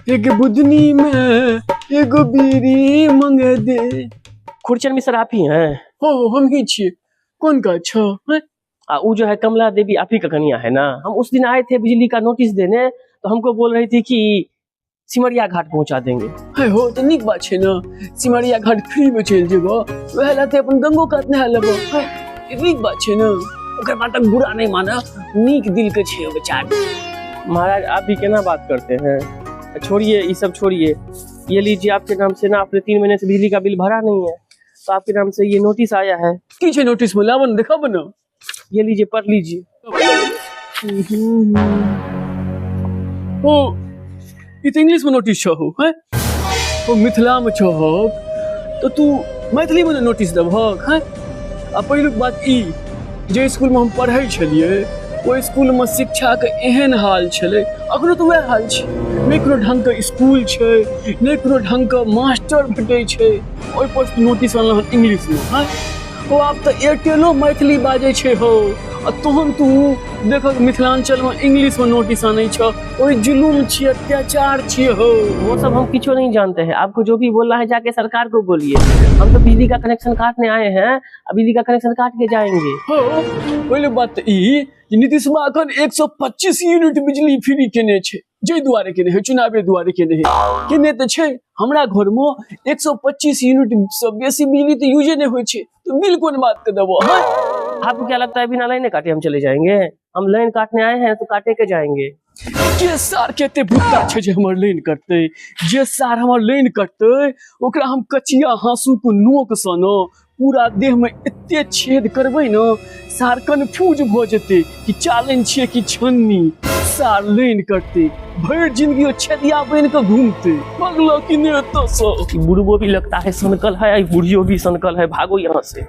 एक बुदनी में एगो बीड़ी मंग दे। खुरचन मिश्र आप ही हैं? हो हम ही छिए। कौन का अच्छा है? वो जो है कमला देवी आप ही का कन्या है ना। हम उस दिन आए थे बिजली का नोटिस देने, तो हमको बोल रही थी कि सिमरिया घाट पहुंचा देंगे। है हो तो निक बात है ना, सिमरिया घाट फ्री में चल जेबो, वह लाते अपन गंगो काट नहा लेबो। है निक बात है ना, ओकर बात बुरा नहीं माना, निक दिल के छे बेचारी। महाराज आप भी केना बात करते हैं, छोड़िए ये सब छोड़िए। ये लीजिए, आपके नाम से ना आपने 3 महीने से बिजली का बिल भरा नहीं है, तो आपके नाम से ये नोटिस आया है। की छे नोटिस में लावन देखा बना। ये लीजिए पढ़ लीजिए। ओ ये तो इंग्लिश में नोटिस छहो है, ओ मिथिला में छहो तो तू मैथिली में नोटिस देबहक है। आ पहिलुक बात ई जे स्कूल में हम पढ़ै छलिए, ओ स्कूल में शिक्षा के एहन हाल छले, अखनो तो वह हाल छै। नहीं कोनो ढंग के स्कूल छै, नहीं कोनो ढंग के मास्टर भेटै छै, ओइ पर नोटिस आनल इंग्लिश में है। ओ आप तो एयरटेलो मैथिली बाजै छे हो, आ तोहन तू देखक मिथिलांचल में इंग्लिश में नोटिस आनै छ। ओइ जुलूम छी, अत्याचार छी हो। वो सब हम किसी नहीं जानते हैं, आपको जो भी बोलना है जाके सरकार को बोलिए। हम तो बिजली का कनेक्शन काटने आए हैं, अब बिजली का कनेक्शन काट के जाएंगे। हो पहले बात ई नीतीश कुमार अखन 125 यूनिट बिजली फ्री केने छे, जे दुआरे केने है, चुनावे दुआरे केने है। केने तो छे हमरा घर में 125 यूनिट से बेसी बिजली तो यूजे नहीं होय छे, तो बिल कोन बात के देबो। आपको क्या लगता है बिना लाइन काटे हम चले जाएंगे? हम लाइन काटने आए हैं तो काटे के जाएंगे। जे सार केते भुक्ता छे जे हमर लाइन कटते, जे सार हमर लाइन कटते ओकरा हम कचिया हाँसू को नोक सनो पूरा देह में एते छेद करबै न, सार कन्फ्यूज भ जेते कि चालन छिए कि छन्नी। सार लाइन कटते भर जिंदगी छेदिया बन के घूमते, पगला कि ने तो सो। बुढ़बो भी लगता है सनकल है, बुढ़ियो भी सनकल है, भागो यहाँ से।